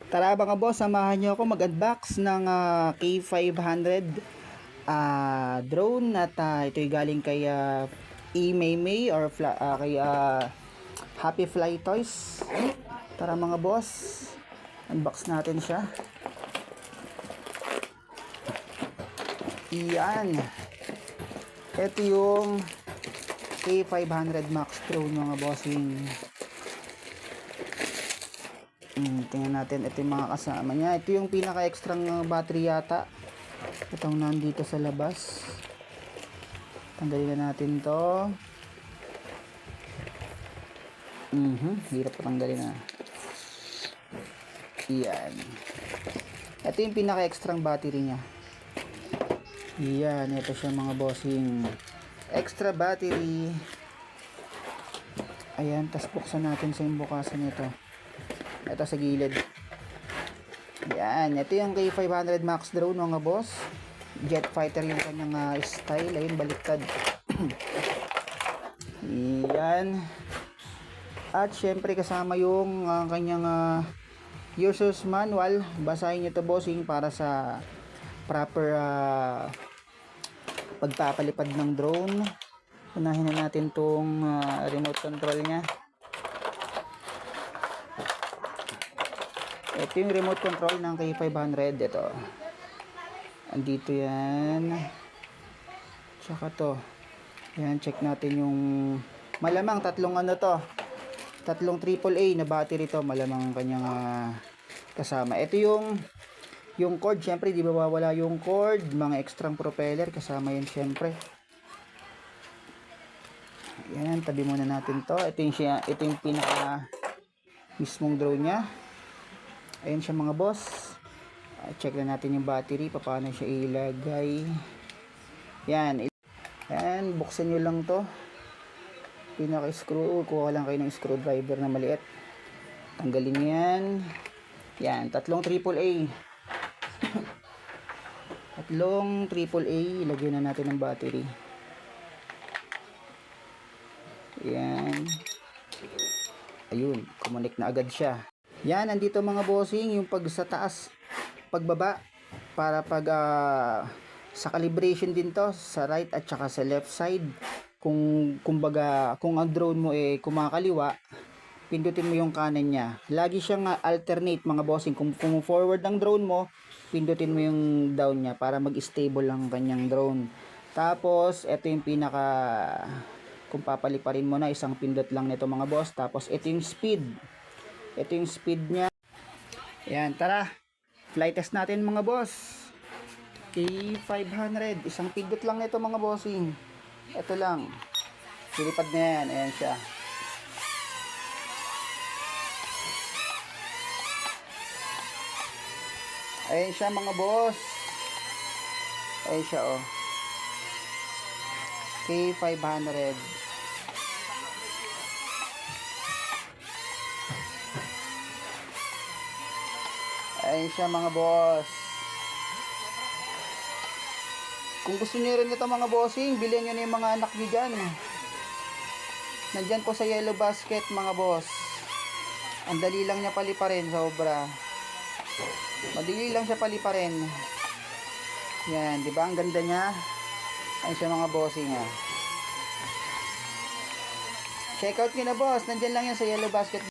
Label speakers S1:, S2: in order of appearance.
S1: Tara mga boss, samahan nyo ako mag-unbox ng K500 drone at ito'y galing kay Maymay or kay Happy Fly Toys. Tara mga boss, unbox natin siya. Iyan. Ito yung K500 Max drone mga bossing. Tingnan natin, ito yung mga kasama niya. Ito yung pinaka-extrang battery yata. Itong nandito sa labas. Tanggalin na natin to. Hirap patanggalin na. Iyan. Ito yung pinaka-extrang battery niya. Iyan, ito siya mga bossing. Extra battery. Ayan, tas buksan natin sa bukasan nito. Ito sa gilid. Yan. Ito yung K500 Max drone mga boss. Jet fighter yung kanyang style. Ayun, baliktad. Yan. At syempre kasama yung kanyang user's manual. Basahin nyo ito bossing para sa proper pagpapalipad ng drone. Unahin na natin tong remote control nya. Ito yung remote control ng K500. Ito. Andito yan. Tsaka to. Yan, check natin yung malamang tatlong tatlong AAA na battery to. Malamang ang kanyang kasama. Ito yung cord. Syempre, di ba wawala yung cord. Mga extrang propeller. Kasama yan syempre. Yan, tabi muna natin to. Ito yung pinaka mismong drone nya. Ayan siya mga boss. Check na natin yung battery. Paano siya ilagay. Yan. Yan. Buksan nyo lang to. Pinaka-screw. Kuha lang kayo ng screwdriver na maliit. Tanggalin yan. Yan. Tatlong AAA. Tatlong AAA. Ilagay na natin ng battery. Yan. Ayun. Connect na agad siya. Yan, nandito mga bossing, yung pag sa taas, pagbaba, para pag sa calibration din to, sa right at saka sa left side. Kumbaga, kung ang drone mo kumakaliwa, pindutin mo yung kanan niya. Lagi siyang alternate mga bossing. Kung forward ng drone mo, pindutin mo yung down niya para mag-stable ang kanyang drone. Tapos, ito yung pinaka, kung papaliparin mo na, isang pindot lang nito mga boss. Tapos, ito yung speed. Ito yung speed niya. Ayan, tara. Flight test natin mga boss. K500. Isang pindot lang nito mga bossing. Ito lang. Silipad na yan. Ayan siya. Ayan siya mga boss. Ayan siya oh. K500. Ayan siya mga boss. Kung gusto niyo rin ito mga bossing, bilhin nyo na yung mga anak nyo dyan. Nandyan po sa Yellow Basket mga boss. Ang dali lang niya paliparin, sobra. Madali lang siya paliparin. Yan, di ba? Ang ganda niya. Ayan siya mga bossing Check out nyo na boss. Nandyan lang yan sa Yellow Basket.